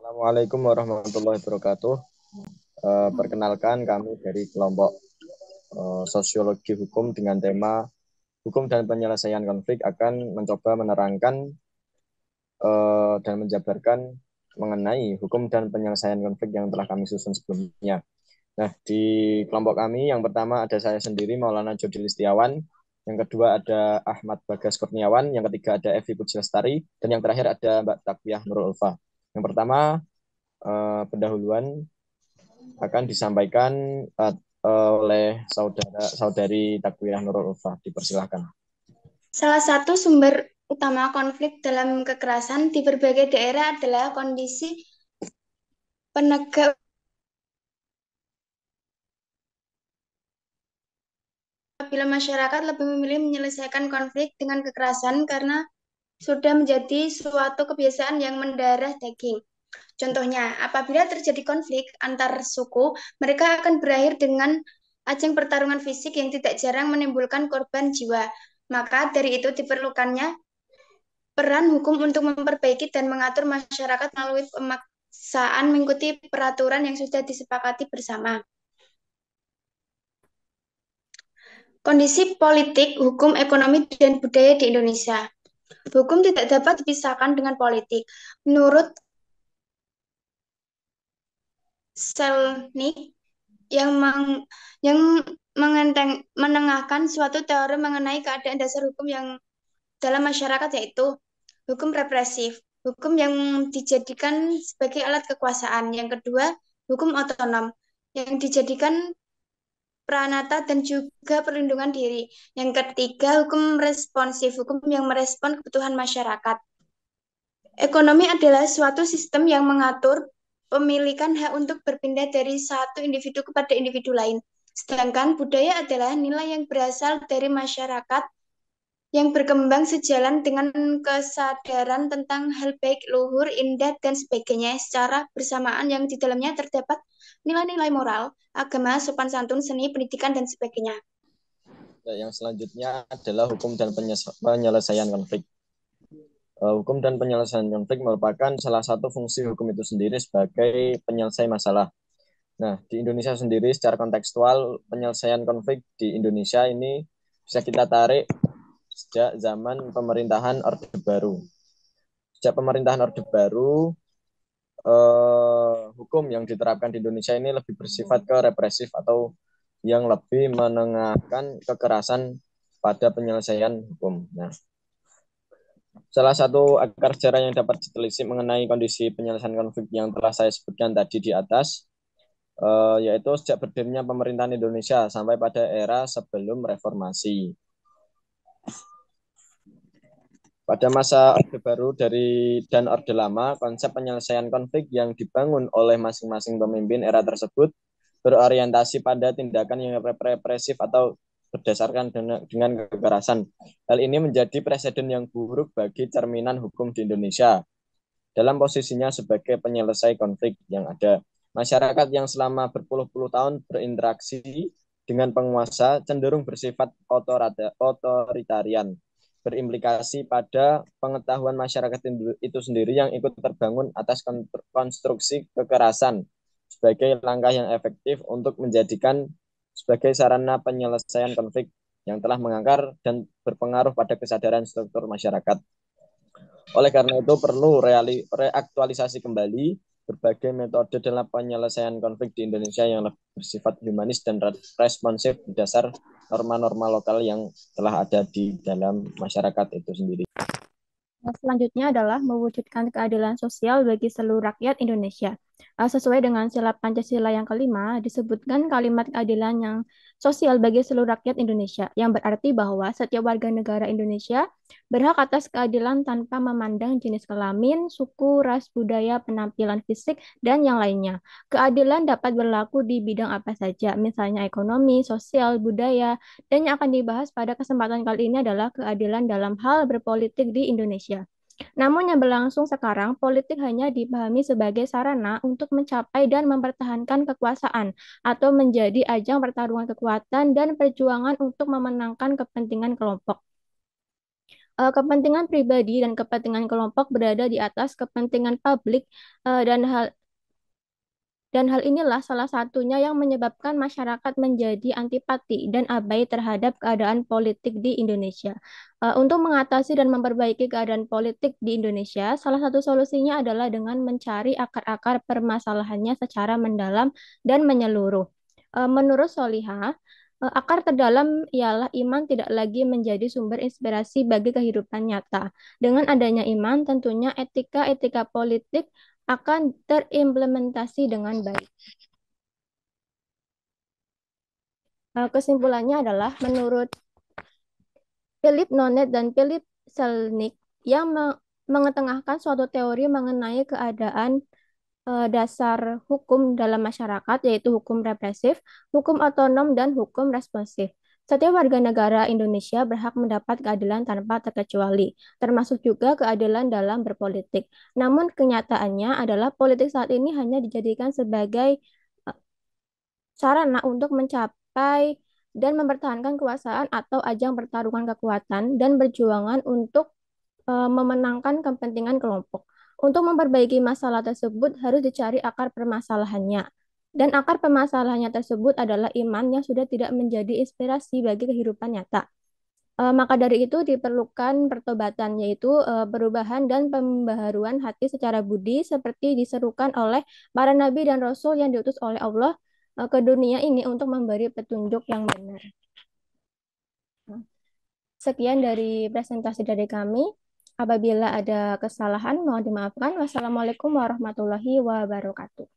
Assalamualaikum warahmatullahi wabarakatuh. Perkenalkan kami dari kelompok Sosiologi Hukum dengan tema Hukum dan Penyelesaian Konflik akan mencoba menerangkan dan menjabarkan mengenai hukum dan penyelesaian konflik yang telah kami susun sebelumnya. Nah, di kelompok kami yang pertama ada saya sendiri Maulana Jody Listiawan, yang kedua ada Ahmad Bagas Kurniawan, yang ketiga ada Evi Puji Lestari, dan yang terakhir ada Mbak Takwiyah Nurul Ulfa. Yang pertama pendahuluan akan disampaikan oleh saudari Takwiyah Nurul Ulfa. Dipersilahkan. Salah satu sumber utama konflik dalam kekerasan di berbagai daerah adalah kondisi penegak apabila masyarakat lebih memilih menyelesaikan konflik dengan kekerasan karena sudah menjadi suatu kebiasaan yang mendarah daging. Contohnya, apabila terjadi konflik antar suku, mereka akan berakhir dengan ajang pertarungan fisik yang tidak jarang menimbulkan korban jiwa. Maka dari itu diperlukannya peran hukum untuk memperbaiki dan mengatur masyarakat melalui pemaksaan mengikuti peraturan yang sudah disepakati bersama. Kondisi politik, hukum, ekonomi, dan budaya di Indonesia. Hukum tidak dapat dipisahkan dengan politik. Menurut Selnik yang yang menengahkan suatu teori mengenai keadaan dasar hukum yang dalam masyarakat, yaitu hukum represif, hukum yang dijadikan sebagai alat kekuasaan. Yang kedua, hukum otonom yang dijadikan peranata dan juga perlindungan diri. Yang ketiga, hukum responsif, hukum yang merespon kebutuhan masyarakat. Ekonomi adalah suatu sistem yang mengatur pemilikan hak untuk berpindah dari satu individu kepada individu lain. Sedangkan budaya adalah nilai yang berasal dari masyarakat yang berkembang sejalan dengan kesadaran tentang hal baik, luhur, indah, dan sebagainya secara bersamaan yang di dalamnya terdapat nilai-nilai moral, agama, sopan santun, seni, pendidikan, dan sebagainya. Yang selanjutnya adalah hukum dan penyelesaian konflik. Hukum dan penyelesaian konflik merupakan salah satu fungsi hukum itu sendiri sebagai penyelesai masalah. Nah, di Indonesia sendiri secara kontekstual penyelesaian konflik di Indonesia ini bisa kita tarik sejak zaman pemerintahan Orde Baru. Sejak pemerintahan Orde Baru, hukum yang diterapkan di Indonesia ini lebih bersifat ke represif atau yang lebih menengahkan kekerasan pada penyelesaian hukum. Nah, salah satu akar sejarah yang dapat ditelisik mengenai kondisi penyelesaian konflik yang telah saya sebutkan tadi di atas, yaitu sejak berdirinya pemerintahan Indonesia sampai pada era sebelum reformasi. Pada masa Orde Baru dan Orde Lama, konsep penyelesaian konflik yang dibangun oleh masing-masing pemimpin era tersebut berorientasi pada tindakan yang represif atau berdasarkan dengan kekerasan. Hal ini menjadi presiden yang buruk bagi cerminan hukum di Indonesia dalam posisinya sebagai penyelesai konflik yang ada. Masyarakat yang selama berpuluh-puluh tahun berinteraksi dengan penguasa cenderung bersifat otoritarian, berimplikasi pada pengetahuan masyarakat itu sendiri yang ikut terbangun atas konstruksi kekerasan sebagai langkah yang efektif untuk menjadikan sebagai sarana penyelesaian konflik yang telah mengakar dan berpengaruh pada kesadaran struktur masyarakat. Oleh karena itu perlu reaktualisasi kembali berbagai metode dalam penyelesaian konflik di Indonesia yang lebih bersifat humanis dan responsif berdasar norma-norma lokal yang telah ada di dalam masyarakat itu sendiri. Selanjutnya adalah mewujudkan keadilan sosial bagi seluruh rakyat Indonesia. Sesuai dengan sila Pancasila yang kelima, disebutkan kalimat keadilan yang sosial bagi seluruh rakyat Indonesia, yang berarti bahwa setiap warga negara Indonesia berhak atas keadilan tanpa memandang jenis kelamin, suku, ras, budaya, penampilan fisik, dan yang lainnya. Keadilan dapat berlaku di bidang apa saja, misalnya ekonomi, sosial, budaya, dan yang akan dibahas pada kesempatan kali ini adalah keadilan dalam hal berpolitik di Indonesia. Namun yang berlangsung sekarang, politik hanya dipahami sebagai sarana untuk mencapai dan mempertahankan kekuasaan atau menjadi ajang pertarungan kekuatan dan perjuangan untuk memenangkan kepentingan kelompok. Kepentingan pribadi dan kepentingan kelompok berada di atas kepentingan publik, dan hal inilah salah satunya yang menyebabkan masyarakat menjadi antipati dan abai terhadap keadaan politik di Indonesia. Untuk mengatasi dan memperbaiki keadaan politik di Indonesia, salah satu solusinya adalah dengan mencari akar-akar permasalahannya secara mendalam dan menyeluruh. Menurut Solihah, akar terdalam ialah iman tidak lagi menjadi sumber inspirasi bagi kehidupan nyata. Dengan adanya iman, tentunya etika-etika politik akan terimplementasi dengan baik. Kesimpulannya adalah menurut Philip Nonet dan Philip Selnick yang mengetengahkan suatu teori mengenai keadaan dasar hukum dalam masyarakat, yaitu hukum represif, hukum otonom, dan hukum responsif. Setiap warga negara Indonesia berhak mendapat keadilan tanpa terkecuali, termasuk juga keadilan dalam berpolitik. Namun kenyataannya adalah politik saat ini hanya dijadikan sebagai sarana untuk mencapai dan mempertahankan kekuasaan atau ajang pertarungan kekuatan dan perjuangan untuk memenangkan kepentingan kelompok. Untuk memperbaiki masalah tersebut harus dicari akar permasalahannya. Dan akar permasalahannya tersebut adalah iman yang sudah tidak menjadi inspirasi bagi kehidupan nyata. Maka dari itu diperlukan pertobatan, yaitu perubahan dan pembaharuan hati secara budi seperti diserukan oleh para nabi dan rasul yang diutus oleh Allah ke dunia ini untuk memberi petunjuk yang benar. Sekian dari presentasi dari kami. Apabila ada kesalahan, mohon dimaafkan. Wassalamualaikum warahmatullahi wabarakatuh.